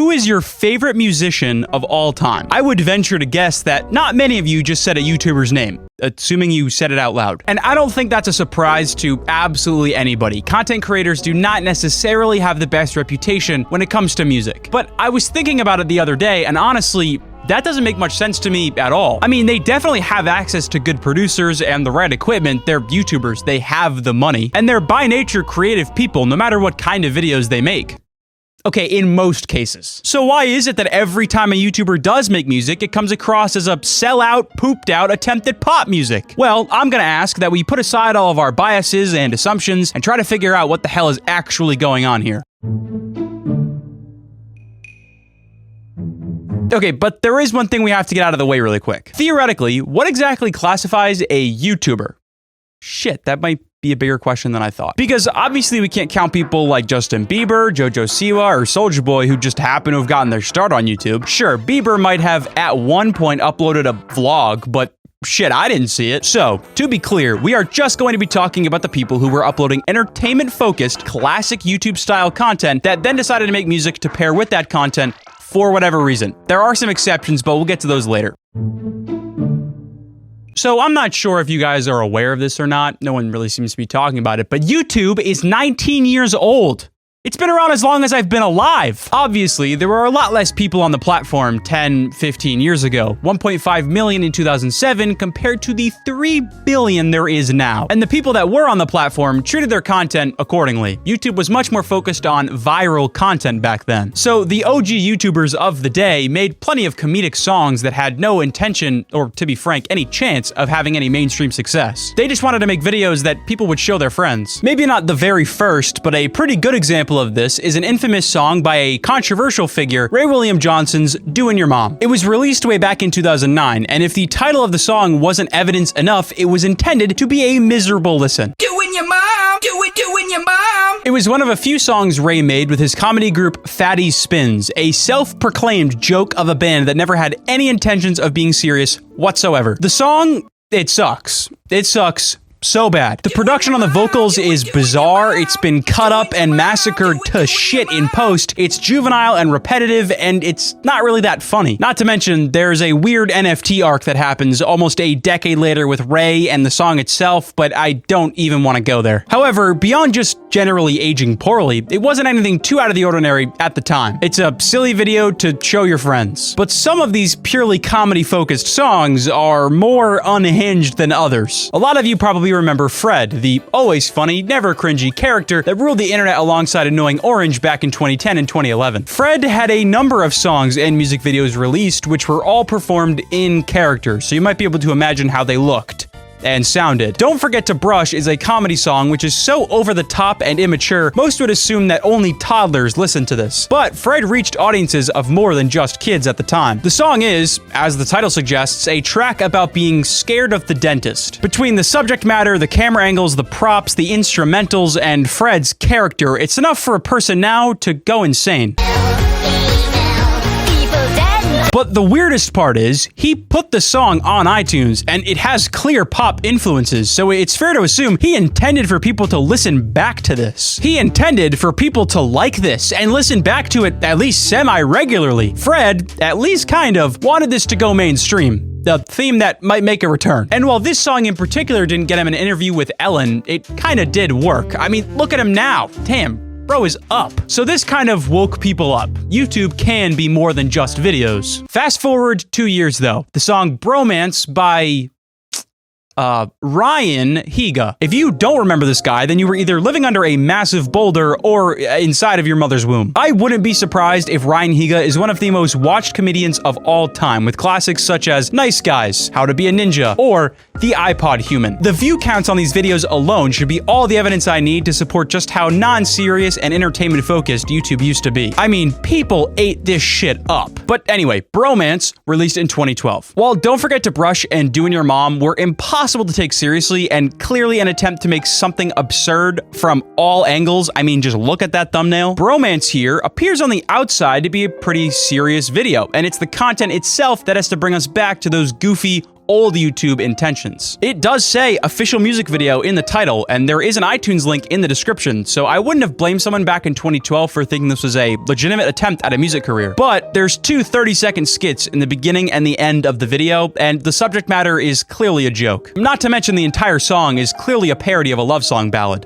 who is your favorite musician of all time? I would venture to guess that not many of you just said a YouTuber's name, assuming you said it out loud. And I don't think that's a surprise to absolutely anybody. Content creators do not necessarily have the best reputation when it comes to music. But I was thinking about it the other day, and honestly, that doesn't make much sense to me at all. I mean, they definitely have access to good producers and the right equipment. They're YouTubers, they have the money, and they're by nature creative people, no matter what kind of videos they make. Okay, in most cases. So why is it that every time a YouTuber does make music, it comes across as a sellout, pooped out attempt at pop music? Well, I'm gonna ask that we put aside all of our biases and assumptions and try to figure out what the hell is actually going on here. Okay, but there is one thing we have to get out of the way really quick. Theoretically, what exactly classifies a YouTuber? Shit, that might be a bigger question than I thought. Because obviously we can't count people like Justin Bieber, JoJo Siwa, or Soulja Boy who just happen to have gotten their start on YouTube. Sure, Bieber might have at one point uploaded a vlog, but shit, I didn't see it. So, to be clear, we are just going to be talking about the people who were uploading entertainment-focused, classic YouTube-style content that then decided to make music to pair with that content for whatever reason. There are some exceptions, but we'll get to those later. So I'm not sure if you guys are aware of this or not. No one really seems to be talking about it, but YouTube is 19 years old. It's been around as long as I've been alive. Obviously, there were a lot less people on the platform 10, 15 years ago. 1.5 million in 2007 compared to the 3 billion there is now. And the people that were on the platform treated their content accordingly. YouTube was much more focused on viral content back then. So the OG YouTubers of the day made plenty of comedic songs that had no intention, or to be frank, any chance of having any mainstream success. They just wanted to make videos that people would show their friends. Maybe not the very first, but a pretty good example of this is an infamous song by a controversial figure, Ray William Johnson's Doin' Your Mom. It was released way back in 2009, and if the title of the song wasn't evidence enough, it was intended to be a miserable listen. Doin' your mom, doin' your mom. It was one of a few songs Ray made with his comedy group Fatty Spins, a self-proclaimed joke of a band that never had any intentions of being serious whatsoever. The song, it sucks. It sucks so bad. The production on the vocals is bizarre, it's been cut up and massacred to shit in post, it's juvenile and repetitive, and it's not really that funny. Not to mention, there's a weird NFT arc that happens almost a decade later with Ray and the song itself, but I don't even want to go there. However, beyond just generally aging poorly, it wasn't anything too out of the ordinary at the time. It's a silly video to show your friends. But some of these purely comedy-focused songs are more unhinged than others. A lot of you probably remember Fred, the always funny, never cringy character that ruled the internet alongside Annoying Orange back in 2010 and 2011. Fred had a number of songs and music videos released which were all performed in character, so you might be able to imagine how they looked and sounded. Don't Forget to Brush is a comedy song which is so over the top and immature, most would assume that only toddlers listen to this. But Fred reached audiences of more than just kids at the time. The song is, as the title suggests, a track about being scared of the dentist. Between the subject matter, the camera angles, the props, the instrumentals, and Fred's character, it's enough for a person now to go insane. But the weirdest part is, he put the song on iTunes, and it has clear pop influences, so it's fair to assume he intended for people to listen back to this. He intended for people to like this, and listen back to it at least semi-regularly. Fred, at least kind of, wanted this to go mainstream. The theme that might make a return. And while this song in particular didn't get him an interview with Ellen, it kinda did work. I mean, look at him now. Damn. Bro is up. So this kind of woke people up. YouTube can be more than just videos. Fast forward 2 years though. The song Bromance by Ryan Higa. If you don't remember this guy, then you were either living under a massive boulder or inside of your mother's womb. I wouldn't be surprised if Ryan Higa is one of the most watched comedians of all time, with classics such as Nice Guys, How to Be a Ninja, or The iPod Human. The view counts on these videos alone should be all the evidence I need to support just how non-serious and entertainment-focused YouTube used to be. I mean, people ate this shit up. But anyway, Bromance, released in 2012. While Don't Forget to Brush and Doin' Your Mom were impossible to take seriously and clearly an attempt to make something absurd from all angles, I mean, just look at that thumbnail. Bromance here appears on the outside to be a pretty serious video, and it's the content itself that has to bring us back to those goofy, old YouTube intentions. It does say official music video in the title, and there is an iTunes link in the description, so I wouldn't have blamed someone back in 2012 for thinking this was a legitimate attempt at a music career. But there's two 30-second skits in the beginning and the end of the video, and the subject matter is clearly a joke. Not to mention the entire song is clearly a parody of a love song ballad.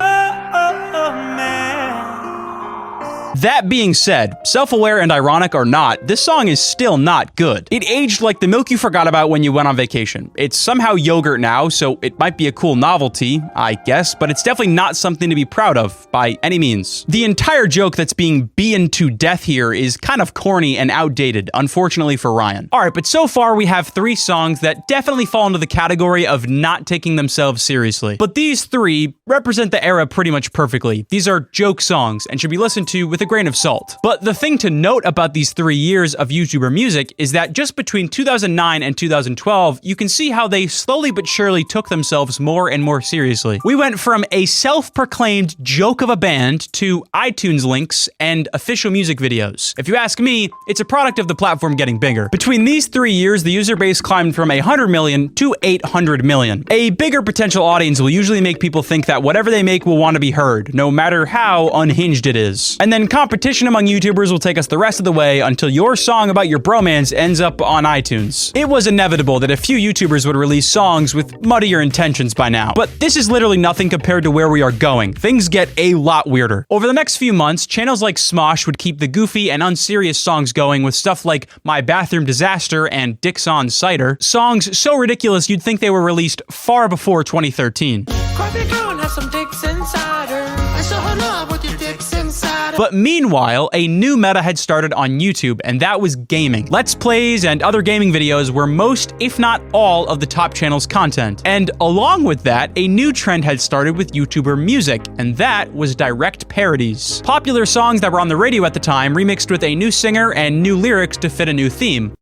That being said, self-aware and ironic or not, this song is still not good. It aged like the milk you forgot about when you went on vacation. It's somehow yogurt now, so it might be a cool novelty, I guess, but it's definitely not something to be proud of by any means. The entire joke that's being beaten to death here is kind of corny and outdated, unfortunately for Ryan. Alright, but so far we have 3 songs that definitely fall into the category of not taking themselves seriously. But these 3 represent the era pretty much perfectly. These are joke songs and should be listened to with a grain of salt. But the thing to note about these 3 years of YouTuber music is that just between 2009 and 2012, you can see how they slowly but surely took themselves more and more seriously. We went from a self-proclaimed joke of a band to iTunes links and official music videos. If you ask me, it's a product of the platform getting bigger. Between these 3 years, the user base climbed from 100 million to 800 million. A bigger potential audience will usually make people think that whatever they make will want to be heard, no matter how unhinged it is. And then competition among YouTubers will take us the rest of the way until your song about your bromance ends up on iTunes. It was inevitable that a few YouTubers would release songs with muddier intentions by now. But this is literally nothing compared to where we are going. Things get a lot weirder. Over the next few months, channels like Smosh would keep the goofy and unserious songs going with stuff like My Bathroom Disaster and Dicks on Cider. Songs so ridiculous you'd think they were released far before 2013. But meanwhile, a new meta had started on YouTube, and that was gaming. Let's Plays and other gaming videos were most, if not all, of the top channel's content. And along with that, a new trend had started with YouTuber music, and that was direct parodies. Popular songs that were on the radio at the time remixed with a new singer and new lyrics to fit a new theme.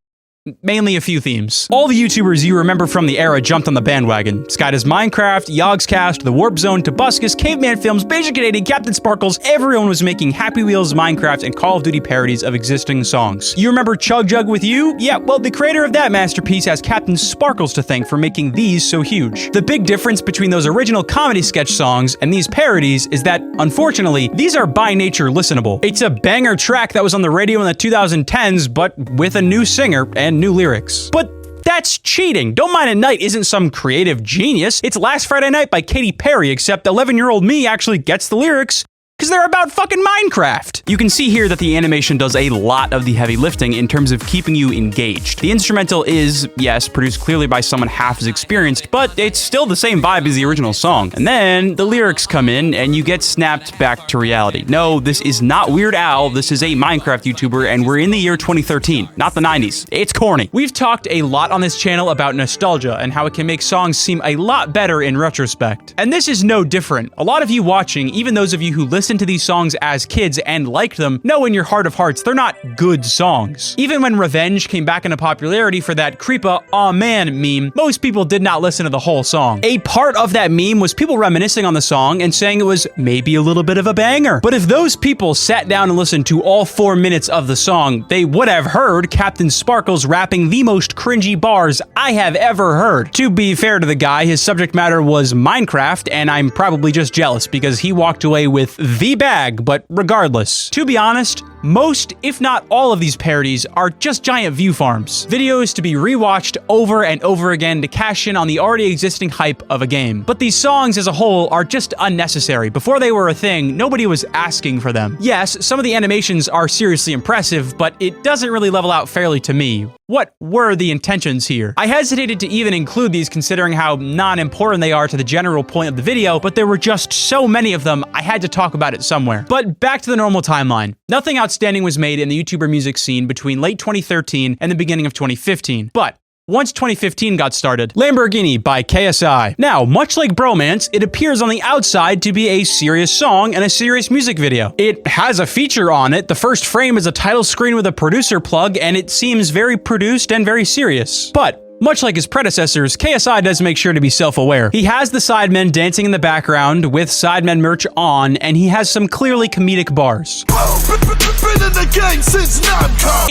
Mainly a few themes. All the YouTubers you remember from the era jumped on the bandwagon. Skyda's Minecraft, Yogscast, The Warp Zone, Tobuscus, Caveman Films, Basic Canadian, Captain Sparkles, everyone was making Happy Wheels, Minecraft, and Call of Duty parodies of existing songs. You remember Chug Jug With You? Yeah, well, the creator of that masterpiece has Captain Sparkles to thank for making these so huge. The big difference between those original comedy sketch songs and these parodies is that, unfortunately, these are by nature listenable. It's a banger track that was on the radio in the 2010s, but with a new singer and new lyrics. But that's cheating. Don't Mind at Night isn't some creative genius. It's Last Friday Night by Katy Perry, except 11-year-old me actually gets the lyrics because they're about fucking Minecraft. You can see here that the animation does a lot of the heavy lifting in terms of keeping you engaged. The instrumental is, yes, produced clearly by someone half as experienced, but it's still the same vibe as the original song. And then the lyrics come in and you get snapped back to reality. No, this is not Weird Al, this is a Minecraft YouTuber, and we're in the year 2013, not the 90s. It's corny. We've talked a lot on this channel about nostalgia and how it can make songs seem a lot better in retrospect. And this is no different. A lot of you watching, even those of you who listen to these songs as kids and liked them, know in your heart of hearts they're not good songs. Even when Revenge came back into popularity for that creepa aw man meme, most people did not listen to the whole song. A part of that meme was people reminiscing on the song and saying it was maybe a little bit of a banger. But if those people sat down and listened to all 4 minutes of the song, they would have heard Captain Sparkles rapping the most cringy bars I have ever heard. To be fair to the guy, his subject matter was Minecraft, and I'm probably just jealous because he walked away with the bag, but regardless. To be honest, most, if not all of these parodies are just giant view farms. Videos to be rewatched over and over again to cash in on the already existing hype of a game. But these songs as a whole are just unnecessary. Before they were a thing, nobody was asking for them. Yes, some of the animations are seriously impressive, but it doesn't really level out fairly to me. What were the intentions here? I hesitated to even include these considering how non-important they are to the general point of the video, but there were just so many of them, I had to talk about it somewhere. But back to the normal timeline. Nothing outstanding was made in the YouTuber music scene between late 2013 and the beginning of 2015. But once 2015 got started, Lamborghini by KSI. Now, much like Bromance, it appears on the outside to be a serious song and a serious music video. It has a feature on it. The first frame is a title screen with a producer plug, and it seems very produced and very serious. But much like his predecessors, KSI does make sure to be self-aware. He has the sidemen dancing in the background with sidemen merch on, and he has some clearly comedic bars.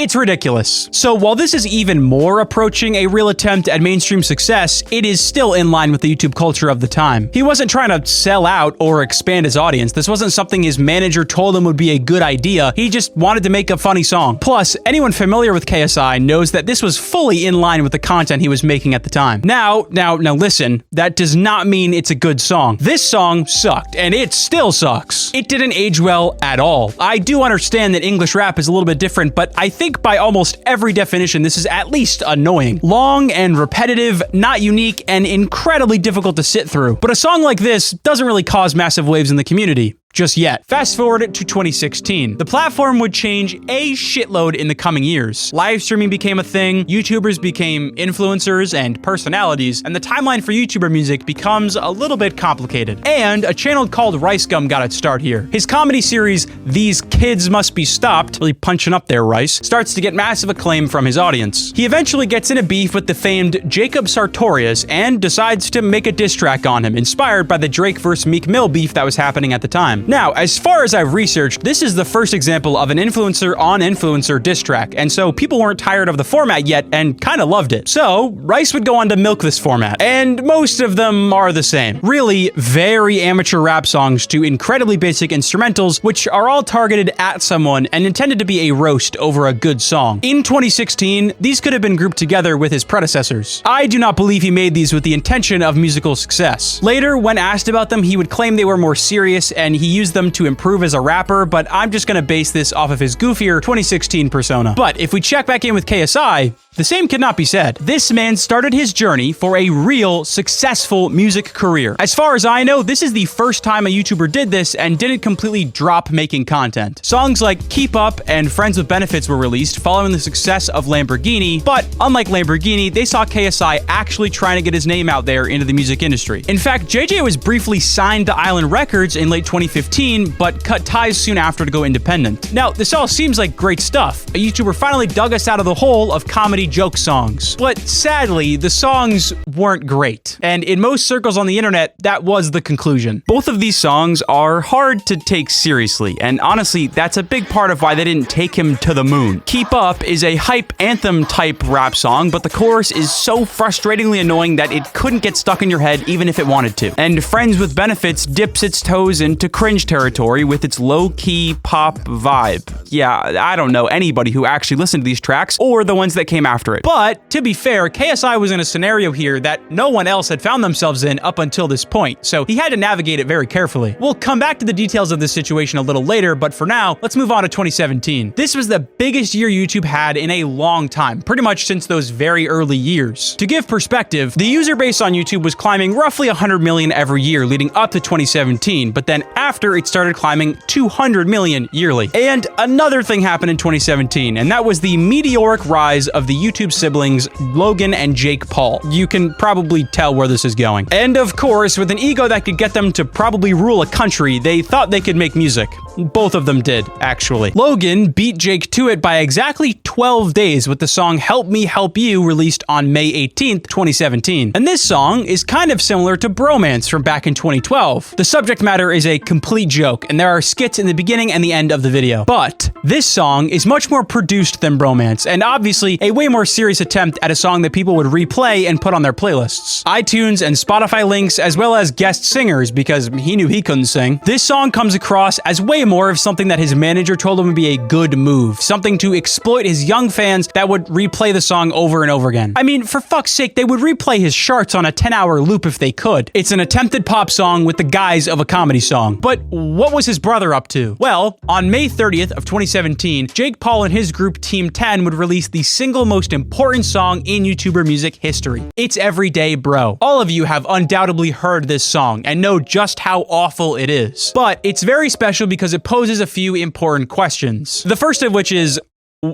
It's ridiculous. So while this is even more approaching a real attempt at mainstream success, it is still in line with the YouTube culture of the time. He wasn't trying to sell out or expand his audience. This wasn't something his manager told him would be a good idea. He just wanted to make a funny song. Plus, anyone familiar with KSI knows that this was fully in line with the content he was making at the time. Now listen, that does not mean it's a good song. This song sucked, and it still sucks. It didn't age well at all. I do understand that English rap is a little bit different, but I think by almost every definition, this is at least annoying. Long and repetitive, not unique, and incredibly difficult to sit through. But a song like this doesn't really cause massive waves in the community. Just yet. Fast forward to 2016. The platform would change a shitload in the coming years. Live streaming became a thing, YouTubers became influencers and personalities, and the timeline for YouTuber music becomes a little bit complicated. And a channel called Rice Gum got its start here. His comedy series, These Kids Must Be Stopped, really punching up there, Rice, starts to get massive acclaim from his audience. He eventually gets in a beef with the famed Jacob Sartorius and decides to make a diss track on him, inspired by the Drake vs. Meek Mill beef that was happening at the time. Now, as far as I've researched, this is the first example of an influencer-on-influencer diss track, and so people weren't tired of the format yet and kinda loved it. So, Rice would go on to milk this format, and most of them are the same. Really very amateur rap songs to incredibly basic instrumentals, which are all targeted at someone and intended to be a roast over a good song. In 2016, these could have been grouped together with his predecessors. I do not believe he made these with the intention of musical success. Later, when asked about them, he would claim they were more serious and he used them to improve as a rapper, but I'm just gonna base this off of his goofier 2016 persona. But if we check back in with KSI, the same cannot be said. This man started his journey for a real, successful music career. As far as I know, this is the first time a YouTuber did this and didn't completely drop making content. Songs like Keep Up and Friends with Benefits were released following the success of Lamborghini, but unlike Lamborghini, they saw KSI actually trying to get his name out there into the music industry. In fact, JJ was briefly signed to Island Records in late 2015, but cut ties soon after to go independent. Now, this all seems like great stuff. A YouTuber finally dug us out of the hole of comedy joke songs. But sadly, the songs weren't great. And in most circles on the internet, that was the conclusion. Both of these songs are hard to take seriously, and honestly, that's a big part of why they didn't take him to the moon. Keep Up is a hype anthem type rap song, but the chorus is so frustratingly annoying that it couldn't get stuck in your head even if it wanted to. And Friends with Benefits dips its toes into cringe territory with its low-key pop vibe. Yeah, I don't know anybody who actually listened to these tracks or the ones that came after it. But to be fair, KSI was in a scenario here that no one else had found themselves in up until this point, so he had to navigate it very carefully. We'll come back to the details of this situation a little later, but for now, let's move on to 2017. This was the biggest year YouTube had in a long time, pretty much since those very early years. To give perspective, the user base on YouTube was climbing roughly 100 million every year leading up to 2017, but then after it started climbing 200 million yearly. And another thing happened in 2017, and that was the meteoric rise of the YouTube siblings Logan and Jake Paul. You can probably tell where this is going. And of course, with an ego that could get them to probably rule a country, they thought they could make music. Both of them did, actually. Logan beat Jake to it by exactly 12 days with the song Help Me Help You, released on May 18th, 2017. And this song is kind of similar to Bromance from back in 2012. The subject matter is a complete joke, and there are skits in the beginning and the end of the video. But this song is much more produced than Bromance, and obviously a way more serious attempt at a song that people would replay and put on their playlists. iTunes and Spotify links, as well as guest singers, because he knew he couldn't sing. This song comes across as way more of something that his manager told him would be a good move, something to exploit his young fans that would replay the song over and over again. I mean, for fuck's sake, they would replay his charts on a 10-hour loop if they could. It's an attempted pop song with the guise of a comedy song. But what was his brother up to? Well, on May 30th of 2017, Jake Paul and his group Team 10 would release the single most important song in YouTuber music history. It's Everyday Bro. All of you have undoubtedly heard this song and know just how awful it is. But it's very special because it poses a few important questions. The first of which is,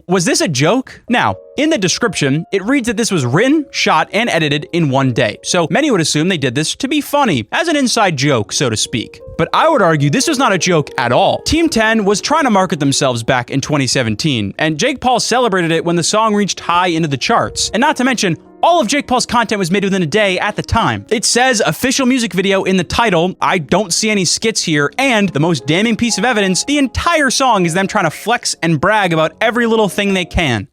was this a joke? Now, in the description, it reads that this was written, shot, and edited in one day. So many would assume they did this to be funny, as an inside joke, so to speak. But I would argue this was not a joke at all. Team 10 was trying to market themselves back in 2017, and Jake Paul celebrated it when the song reached high into the charts. And not to mention, All of Jake Paul's content was made within a day at the time. It says official music video in the title. I don't see any skits here, and the most damning piece of evidence, the entire song is them trying to flex and brag about every little thing they can,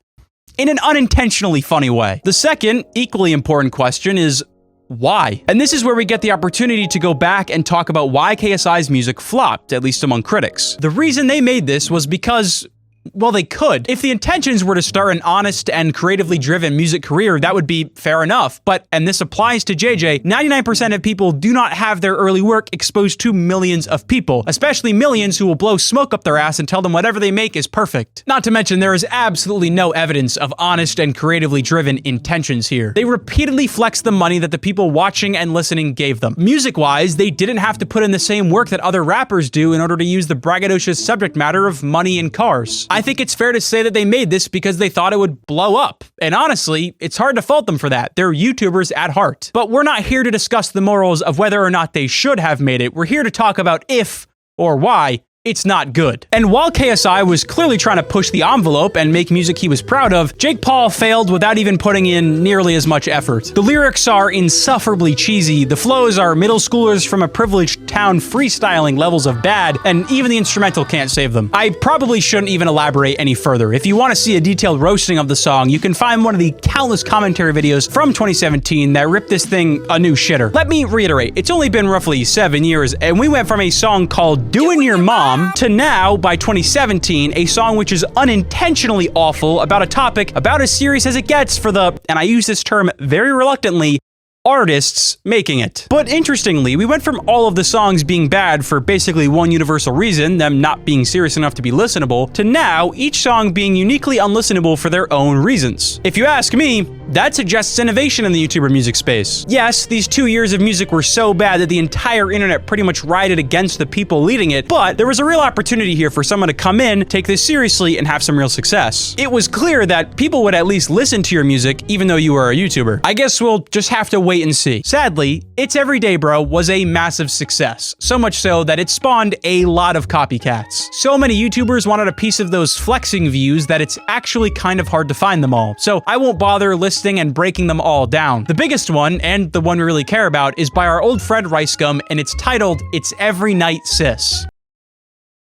in an unintentionally funny way. The second, equally important question is, why? And this is where we get the opportunity to go back and talk about why KSI's music flopped, at least among critics. The reason they made this was because, well, they could. If the intentions were to start an honest and creatively driven music career, that would be fair enough. But, and this applies to JJ, 99% of people do not have their early work exposed to millions of people, especially millions who will blow smoke up their ass and tell them whatever they make is perfect. Not to mention, there is absolutely no evidence of honest and creatively driven intentions here. They repeatedly flexed the money that the people watching and listening gave them. Music-wise, they didn't have to put in the same work that other rappers do in order to use the braggadocious subject matter of money and cars. I think it's fair to say that they made this because they thought it would blow up. And honestly, it's hard to fault them for that. They're YouTubers at heart. But we're not here to discuss the morals of whether or not they should have made it. We're here to talk about if or why it's not good. And while KSI was clearly trying to push the envelope and make music he was proud of, Jake Paul failed without even putting in nearly as much effort. The lyrics are insufferably cheesy, the flows are middle schoolers from a privileged town freestyling levels of bad, and even the instrumental can't save them. I probably shouldn't even elaborate any further. If you want to see a detailed roasting of the song, you can find one of the countless commentary videos from 2017 that ripped this thing a new shitter. Let me reiterate, it's only been roughly 7 years, and we went from a song called Doing Your Mom to now, by 2017, a song which is unintentionally awful about a topic about as serious as it gets for the, and I use this term very reluctantly, artists making it. But interestingly, we went from all of the songs being bad for basically one universal reason, them not being serious enough to be listenable, to now each song being uniquely unlistenable for their own reasons. If you ask me, that suggests innovation in the YouTuber music space. Yes, these 2 years of music were so bad that the entire internet pretty much rioted against the people leading it, but there was a real opportunity here for someone to come in, take this seriously, and have some real success. It was clear that people would at least listen to your music even though you were a YouTuber. I guess we'll just have to wait and see. Sadly, It's Everyday Bro was a massive success, so much so that it spawned a lot of copycats. So many YouTubers wanted a piece of those flexing views that it's actually kind of hard to find them all. So I won't bother listing and breaking them all down. The biggest one, and the one we really care about, is by our old friend Ricegum, and it's titled It's Every Night Sis.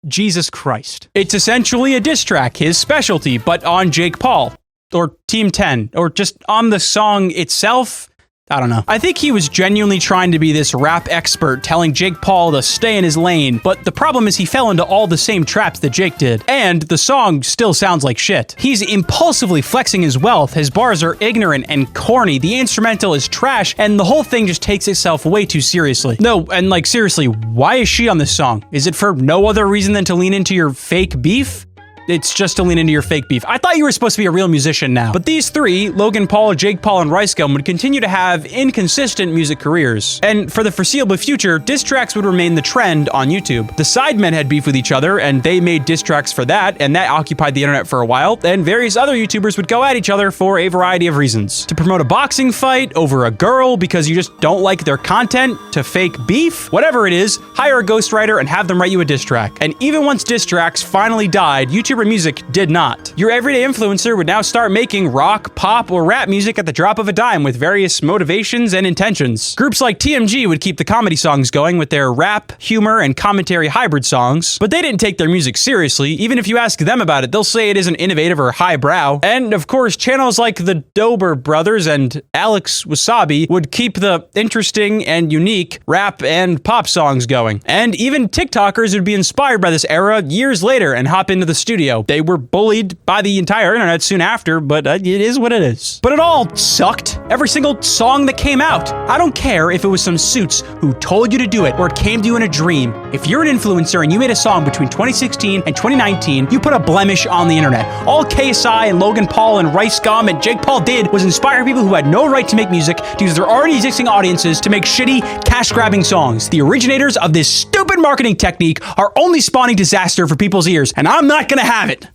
Jesus Christ. It's essentially a diss track, his specialty, but on Jake Paul, or Team 10, or just on the song itself. I don't know. I think he was genuinely trying to be this rap expert telling Jake Paul to stay in his lane, but the problem is he fell into all the same traps that Jake did, and the song still sounds like shit. He's impulsively flexing his wealth, his bars are ignorant and corny, the instrumental is trash, and the whole thing just takes itself way too seriously. No, and like seriously, why is she on this song? Is it for no other reason than to lean into your fake beef? It's just to lean into your fake beef. I thought you were supposed to be a real musician now. But these three, Logan Paul, Jake Paul, and Ricegum, would continue to have inconsistent music careers. And for the foreseeable future, diss tracks would remain the trend on YouTube. The Sidemen had beef with each other, and they made diss tracks for that, and that occupied the internet for a while, and various other YouTubers would go at each other for a variety of reasons. To promote a boxing fight, over a girl because you just don't like their content, to fake beef, whatever it is, hire a ghostwriter and have them write you a diss track. And even once diss tracks finally died, YouTuber music did not. Your everyday influencer would now start making rock, pop, or rap music at the drop of a dime with various motivations and intentions. Groups like TMG would keep the comedy songs going with their rap, humor, and commentary hybrid songs, but they didn't take their music seriously. Even if you ask them about it, they'll say it isn't innovative or highbrow. And of course, channels like the Dober Brothers and Alex Wasabi would keep the interesting and unique rap and pop songs going. And even TikTokers would be inspired by this era years later and hop into the studio. They were bullied by the entire internet soon after, but it is what it is. But it all sucked. Every single song that came out. I don't care if it was some suits who told you to do it or it came to you in a dream. If you're an influencer and you made a song between 2016 and 2019, you put a blemish on the internet. All KSI and Logan Paul and Ricegum and Jake Paul did was inspire people who had no right to make music to use their already existing audiences to make shitty, cash-grabbing songs. The originators of this stupid marketing technique are only spawning disaster for people's ears, and I'm not gonna have it.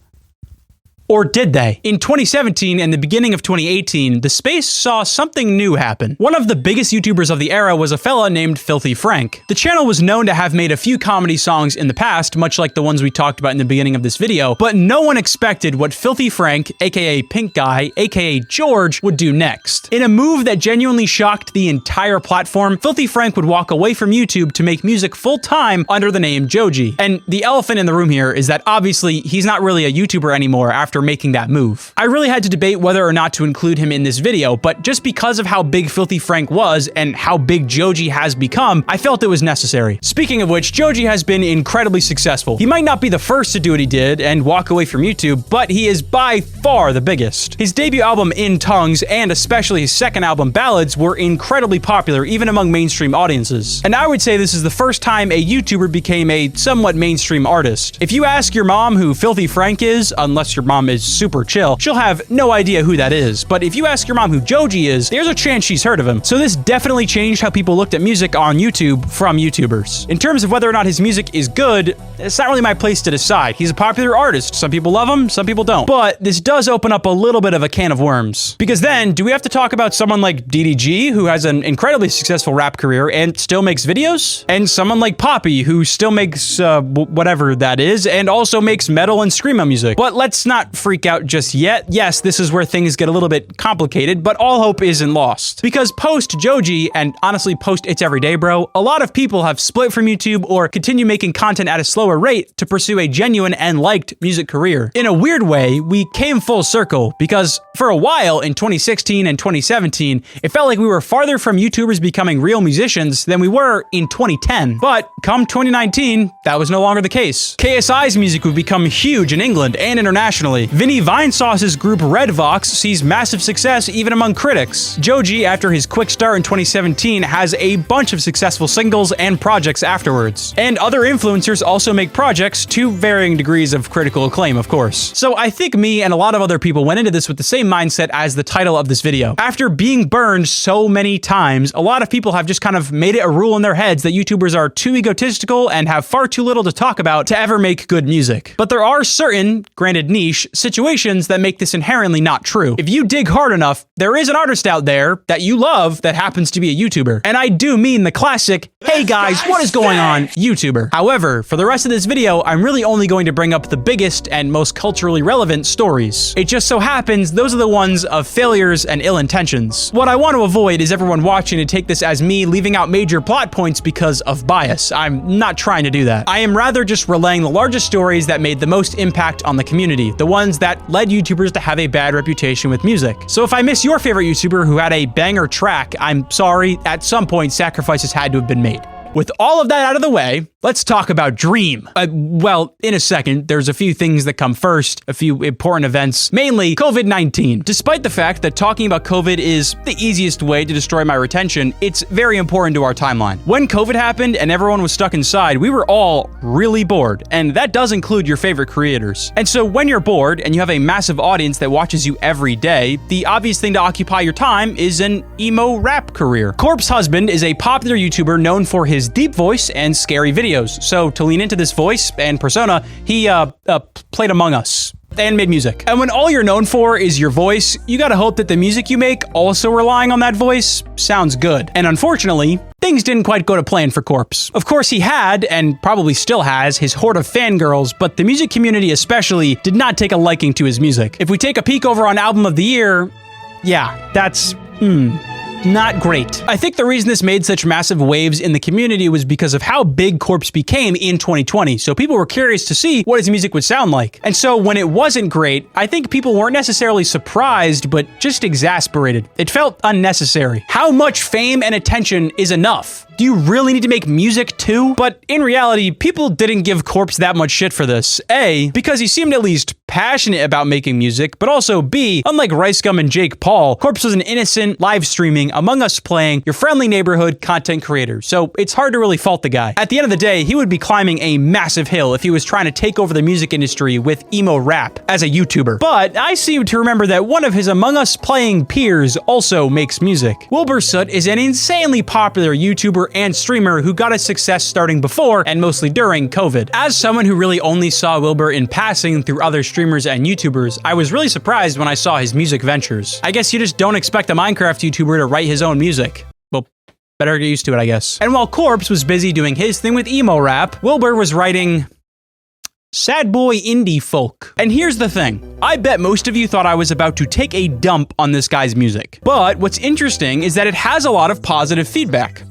Or did they? In 2017 and the beginning of 2018, the space saw something new happen. One of the biggest YouTubers of the era was a fella named Filthy Frank. The channel was known to have made a few comedy songs in the past, much like the ones we talked about in the beginning of this video, but no one expected what Filthy Frank, aka Pink Guy, aka George, would do next. In a move that genuinely shocked the entire platform, Filthy Frank would walk away from YouTube to make music full-time under the name Joji. And the elephant in the room here is that obviously he's not really a YouTuber anymore after making that move. I really had to debate whether or not to include him in this video, but just because of how big Filthy Frank was and how big Joji has become, I felt it was necessary. Speaking of which, Joji has been incredibly successful. He might not be the first to do what he did and walk away from YouTube, but he is by far the biggest. His debut album In Tongues, and especially his second album Ballads, were incredibly popular even among mainstream audiences. And I would say this is the first time a YouTuber became a somewhat mainstream artist. If you ask your mom who Filthy Frank is, unless your mom is super chill, she'll have no idea who that is. But if you ask your mom who Joji is, there's a chance she's heard of him. So this definitely changed how people looked at music on YouTube from YouTubers. In terms of whether or not his music is good, it's not really my place to decide. He's a popular artist. Some people love him, some people don't. But this does open up a little bit of a can of worms. Because then, do we have to talk about someone like DDG, who has an incredibly successful rap career and still makes videos? And someone like Poppy, who still makes whatever that is, and also makes metal and screamo music. But let's not freak out just yet. Yes, this is where things get a little bit complicated, but all hope isn't lost. Because post Joji, and honestly post It's Everyday Bro, a lot of people have split from YouTube or continue making content at a slower rate to pursue a genuine and liked music career. In a weird way, we came full circle, because for a while in 2016 and 2017, it felt like we were farther from YouTubers becoming real musicians than we were in 2010. But come 2019, that was no longer the case. KSI's music would become huge in England and internationally. Vinny Vinesauce's group Redvox sees massive success even among critics. Joji, after his quick start in 2017, has a bunch of successful singles and projects afterwards. And other influencers also make projects to varying degrees of critical acclaim, of course. So I think me and a lot of other people went into this with the same mindset as the title of this video. After being burned so many times, a lot of people have just kind of made it a rule in their heads that YouTubers are too egotistical and have far too little to talk about to ever make good music. But there are certain, granted niche, situations that make this inherently not true. If you dig hard enough, there is an artist out there that you love that happens to be a YouTuber. And I do mean the classic, hey guys, what is going on, YouTuber. However, for the rest of this video, I'm really only going to bring up the biggest and most culturally relevant stories. It just so happens those are the ones of failures and ill intentions. What I want to avoid is everyone watching to take this as me leaving out major plot points because of bias. I'm not trying to do that. I am rather just relaying the largest stories that made the most impact on the community, the ones that led YouTubers to have a bad reputation with music. So if I miss your favorite YouTuber who had a banger track, I'm sorry, at some point sacrifices had to have been made. With all of that out of the way, let's talk about Dream. Well, in a second, there's a few things that come first, a few important events, mainly COVID-19. Despite the fact that talking about COVID is the easiest way to destroy my retention, it's very important to our timeline. When COVID happened and everyone was stuck inside, we were all really bored, and that does include your favorite creators. And so when you're bored and you have a massive audience that watches you every day, the obvious thing to occupy your time is an emo rap career. Corpse Husband is a popular YouTuber known for his deep voice and scary videos. So to lean into this voice and persona, he played Among Us and made music. And when all you're known for is your voice, you gotta hope that the music you make, also relying on that voice, sounds good. And unfortunately, things didn't quite go to plan for Corpse. Of course, he had, and probably still has, his horde of fangirls, but the music community especially did not take a liking to his music. If we take a peek over on Album of the Year, yeah, that's, not great. I think the reason this made such massive waves in the community was because of how big Corpse became in 2020, so people were curious to see what his music would sound like. And so when it wasn't great, I think people weren't necessarily surprised, but just exasperated. It felt unnecessary. How much fame and attention is enough? Do you really need to make music too? But in reality, people didn't give Corpse that much shit for this. A, because he seemed at least passionate about making music, but also B, unlike Rice Gum and Jake Paul, Corpse was an innocent, live streaming, playing, Among Us playing, your friendly neighborhood content creator. So it's hard to really fault the guy. At the end of the day, he would be climbing a massive hill if he was trying to take over the music industry with emo rap as a YouTuber. But I seem to remember that one of his Among Us playing peers also makes music. Wilbur Soot is an insanely popular YouTuber and streamer who got his success starting before and mostly during COVID. As someone who really only saw Wilbur in passing through other streamers and YouTubers, I was really surprised when I saw his music ventures. I guess you just don't expect a Minecraft YouTuber to write his own music. Well, better get used to it, I guess. And while Corpse was busy doing his thing with emo rap, Wilbur was writing sad boy indie folk. And here's the thing. I bet most of you thought I was about to take a dump on this guy's music. But what's interesting is that it has a lot of positive feedback.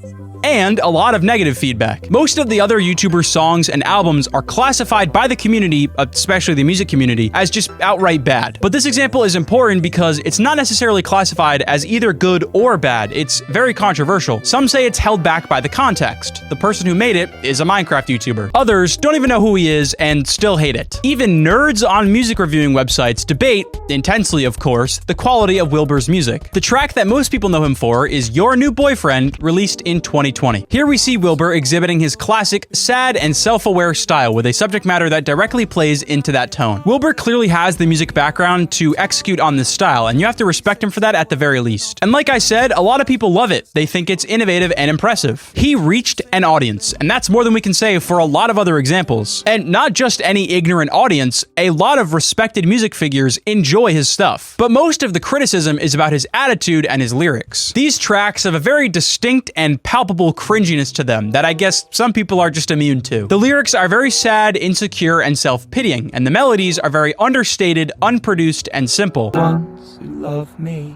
And a lot of negative feedback. Most of the other YouTuber songs and albums are classified by the community, especially the music community, as just outright bad. But this example is important because it's not necessarily classified as either good or bad. It's very controversial. Some say it's held back by the context. The person who made it is a Minecraft YouTuber. Others don't even know who he is and still hate it. Even nerds on music reviewing websites debate, intensely of course, the quality of Wilbur's music. The track that most people know him for is Your New Boyfriend, released in 2020. Here we see Wilbur exhibiting his classic, sad and self-aware style with a subject matter that directly plays into that tone. Wilbur clearly has the music background to execute on this style, and you have to respect him for that at the very least. And like I said, a lot of people love it. They think it's innovative and impressive. He reached an audience, and that's more than we can say for a lot of other examples. And not just any ignorant audience, a lot of respected music figures enjoy his stuff. But most of the criticism is about his attitude and his lyrics. These tracks have a very distinct and palpable cringiness to them that I guess some people are just immune to. The lyrics are very sad, insecure, and self-pitying, and the melodies are very understated, unproduced, and simple. Once you love me.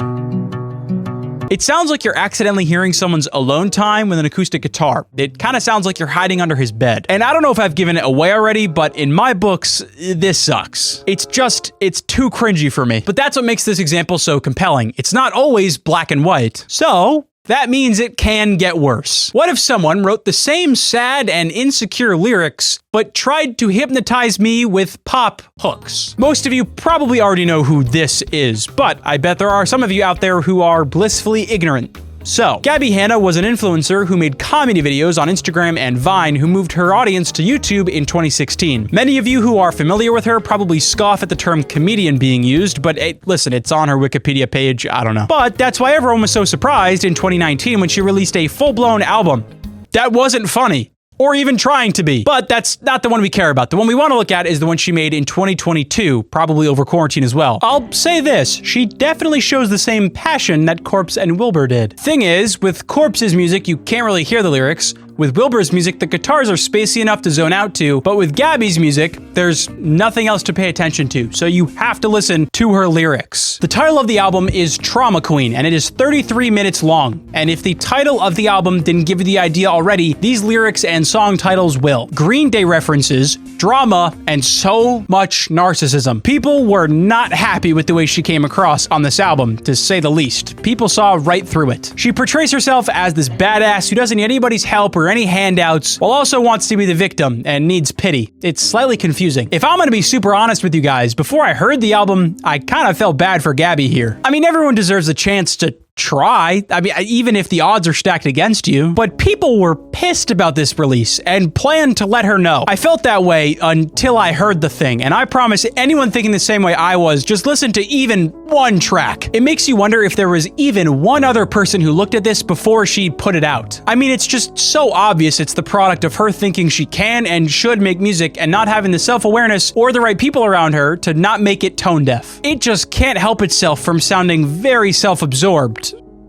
It sounds like you're accidentally hearing someone's alone time with an acoustic guitar. It kind of sounds like you're hiding under his bed. And I don't know if I've given it away already, but in my books, this sucks. It's too cringy for me. But that's what makes this example so compelling. It's not always black and white. So that means it can get worse. What if someone wrote the same sad and insecure lyrics, but tried to hypnotize me with pop hooks? Most of you probably already know who this is, but I bet there are some of you out there who are blissfully ignorant. So, Gabby Hanna was an influencer who made comedy videos on Instagram and Vine who moved her audience to YouTube in 2016. Many of you who are familiar with her probably scoff at the term comedian being used, but listen, it's on her Wikipedia page, I don't know. But that's why everyone was so surprised in 2019 when she released a full-blown album. That wasn't funny. Or even trying to be. But that's not the one we care about. The one we want to look at is the one she made in 2022, probably over quarantine as well. I'll say this, she definitely shows the same passion that Corpse and Wilbur did. Thing is, with Corpse's music, you can't really hear the lyrics. With Wilbur's music, the guitars are spacey enough to zone out to, but with Gabby's music, there's nothing else to pay attention to, so you have to listen to her lyrics. The title of the album is Trauma Queen, and it is 33 minutes long. And if the title of the album didn't give you the idea already, these lyrics and song titles will. Green Day references, drama, and so much narcissism. People were not happy with the way she came across on this album, to say the least. People saw right through it. She portrays herself as this badass who doesn't need anybody's help or any handouts, while also wants to be the victim and needs pity. It's slightly confusing. If I'm gonna be super honest with you guys, before I heard the album, I kind of felt bad for Gabby here. I mean, everyone deserves a chance to try. I mean, even if the odds are stacked against you. But people were pissed about this release and planned to let her know. I felt that way until I heard the thing, and I promise anyone thinking the same way I was, just listen to even one track. It makes you wonder if there was even one other person who looked at this before she put it out. I mean, it's just so obvious it's the product of her thinking she can and should make music and not having the self-awareness or the right people around her to not make it tone deaf. It just can't help itself from sounding very self-absorbed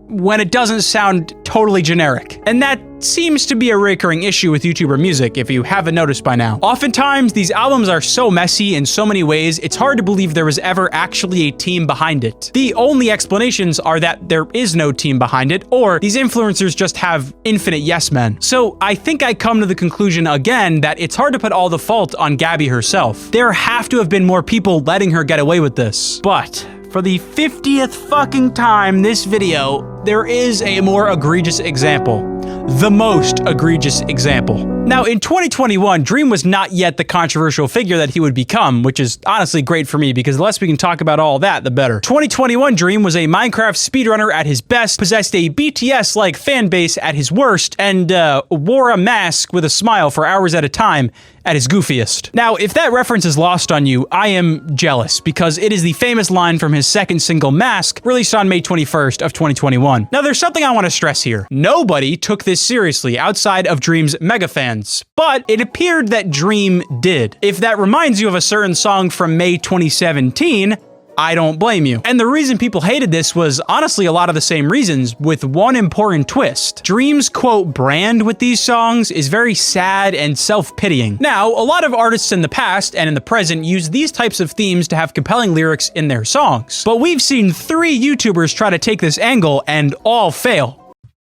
when it doesn't sound totally generic. And that seems to be a recurring issue with YouTuber music, if you haven't noticed by now. Oftentimes, these albums are so messy in so many ways, it's hard to believe there was ever actually a team behind it. The only explanations are that there is no team behind it, or these influencers just have infinite yes men. So I think I come to the conclusion again that it's hard to put all the fault on Gabby herself. There have to have been more people letting her get away with this. But for the 50th fucking time this video, there is a more egregious example. The most egregious example. Now, in 2021, Dream was not yet the controversial figure that he would become, which is honestly great for me because the less we can talk about all that, the better. 2021 Dream was a Minecraft speedrunner at his best, possessed a BTS-like fan base at his worst, and wore a mask with a smile for hours at a time at his goofiest. Now, if that reference is lost on you, I am jealous, because it is the famous line from his second single, Mask, released on May 21st of 2021. Now, there's something I want to stress here. Nobody took this seriously outside of Dream's mega fans, but it appeared that Dream did. If that reminds you of a certain song from May 2017, I don't blame you. And the reason people hated this was honestly a lot of the same reasons, with one important twist. Dream's quote brand with these songs is very sad and self-pitying. Now, a lot of artists in the past and in the present use these types of themes to have compelling lyrics in their songs. But we've seen 3 YouTubers try to take this angle and all fail.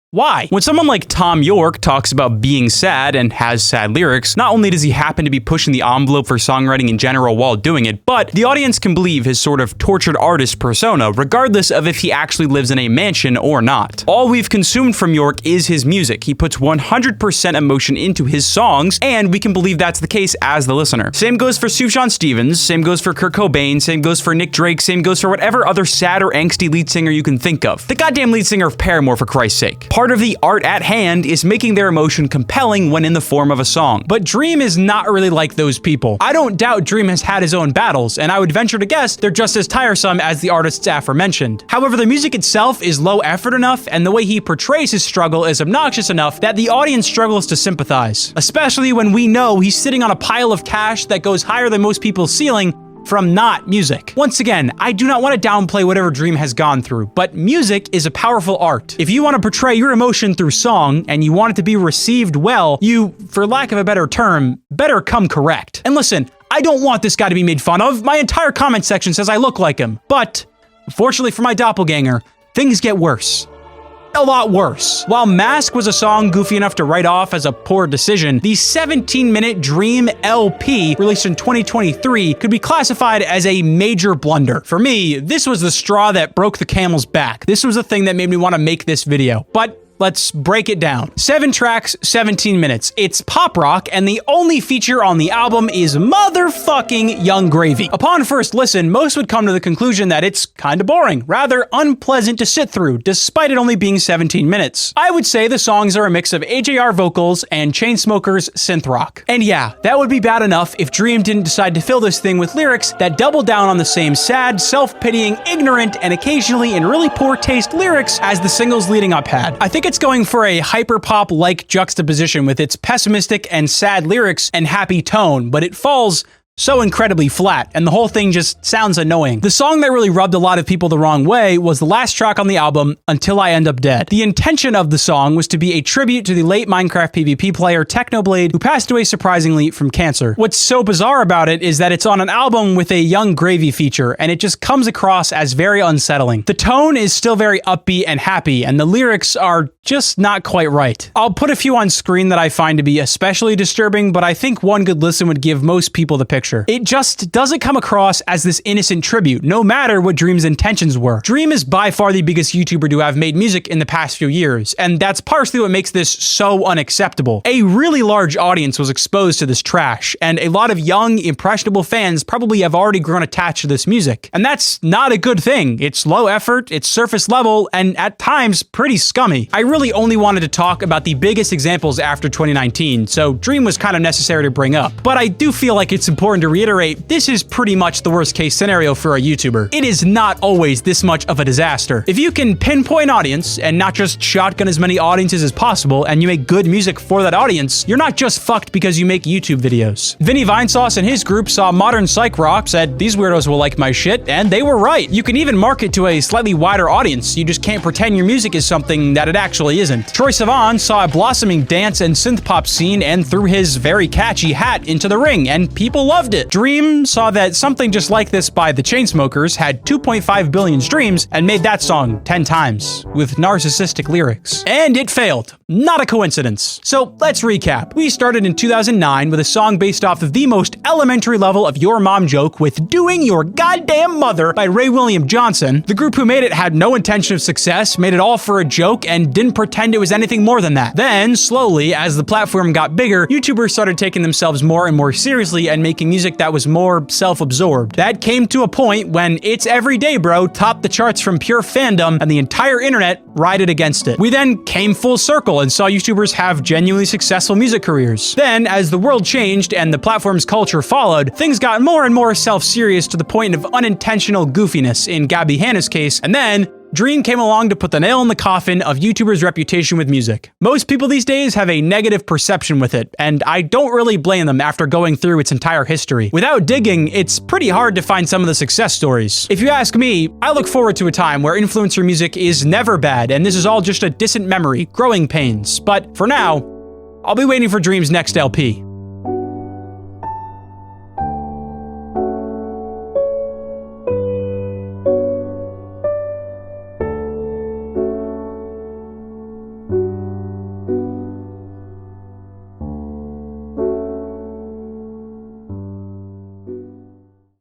Why? When someone like Tom York talks about being sad and has sad lyrics, not only does he happen to be pushing the envelope for songwriting in general while doing it, but the audience can believe his sort of tortured artist persona, regardless of if he actually lives in a mansion or not. All we've consumed from York is his music. He puts 100% emotion into his songs, and we can believe that's the case as the listener. Same goes for Sufjan Stevens, same goes for Kurt Cobain, same goes for Nick Drake, same goes for whatever other sad or angsty lead singer you can think of. The goddamn lead singer of Paramore, for Christ's sake. Part of the art at hand is making their emotion compelling when in the form of a song. But Dream is not really like those people. I don't doubt Dream has had his own battles, and I would venture to guess they're just as tiresome as the artists aforementioned. However, the music itself is low effort enough, and the way he portrays his struggle is obnoxious enough that the audience struggles to sympathize. Especially when we know he's sitting on a pile of cash that goes higher than most people's ceiling from not music. Once again, I do not want to downplay whatever Dream has gone through, but music is a powerful art. If you want to portray your emotion through song and you want it to be received well, you, for lack of a better term, better come correct. And listen, I don't want this guy to be made fun of. My entire comment section says I look like him. But, fortunately for my doppelganger, things get worse. A lot worse. While Mask was a song goofy enough to write off as a poor decision, the 17-minute Dream LP released in 2023 could be classified as a major blunder. For me, this was the straw that broke the camel's back. This was the thing that made me want to make this video. But let's break it down. 7 tracks, 17 minutes. It's pop rock, and the only feature on the album is motherfucking Young Gravy. Upon first listen, most would come to the conclusion that it's kinda boring, rather unpleasant to sit through, despite it only being 17 minutes. I would say the songs are a mix of AJR vocals and Chainsmokers synth rock. And yeah, that would be bad enough if Dream didn't decide to fill this thing with lyrics that double down on the same sad, self-pitying, ignorant, and occasionally in really poor taste lyrics as the singles leading up had. I think it's going for a hyperpop-like juxtaposition with its pessimistic and sad lyrics and happy tone, but it falls so incredibly flat, and the whole thing just sounds annoying. The song that really rubbed a lot of people the wrong way was the last track on the album, Until I End Up Dead. The intention of the song was to be a tribute to the late Minecraft PvP player Technoblade, who passed away surprisingly from cancer. What's so bizarre about it is that it's on an album with a Young Gravy feature, and it just comes across as very unsettling. The tone is still very upbeat and happy, and the lyrics are just not quite right. I'll put a few on screen that I find to be especially disturbing, but I think one good listen would give most people the picture. It just doesn't come across as this innocent tribute, no matter what Dream's intentions were. Dream is by far the biggest YouTuber to have made music in the past few years, and that's partially what makes this so unacceptable. A really large audience was exposed to this trash, and a lot of young, impressionable fans probably have already grown attached to this music. And that's not a good thing. It's low effort, it's surface level, and at times pretty scummy. I really only wanted to talk about the biggest examples after 2019, so Dream was kind of necessary to bring up. But I do feel like it's important to reiterate, this is pretty much the worst case scenario for a YouTuber. It is not always this much of a disaster. If you can pinpoint audience and not just shotgun as many audiences as possible, and you make good music for that audience, you're not just fucked because you make YouTube videos. Vinny Vinesauce and his group saw modern psych rock, said these weirdos will like my shit, and they were right. You can even market to a slightly wider audience, you just can't pretend your music is something that it actually isn't. Troye Sivan saw a blossoming dance and synth pop scene and threw his very catchy hat into the ring, and people loved it. Dream saw that something just like this by the Chainsmokers had 2.5 billion streams and made that song 10 times with narcissistic lyrics. And it failed. Not a coincidence. So let's recap. We started in 2009 with a song based off of the most elementary level of your mom joke with "Doing Your Goddamn Mother" by Ray William Johnson. The group who made it had no intention of success, made it all for a joke, and didn't pretend it was anything more than that. Then, slowly, as the platform got bigger, YouTubers started taking themselves more and more seriously and making music that was more self-absorbed. That came to a point when "It's Everyday Bro" topped the charts from pure fandom, and the entire internet rioted against it. We then came full circle and saw YouTubers have genuinely successful music careers. Then, as the world changed and the platform's culture followed, things got more and more self-serious to the point of unintentional goofiness in Gabby Hanna's case, and then Dream came along to put the nail in the coffin of YouTubers' reputation with music. Most people these days have a negative perception with it, and I don't really blame them after going through its entire history. Without digging, it's pretty hard to find some of the success stories. If you ask me, I look forward to a time where influencer music is never bad, and this is all just a distant memory, growing pains. But for now, I'll be waiting for Dream's next LP.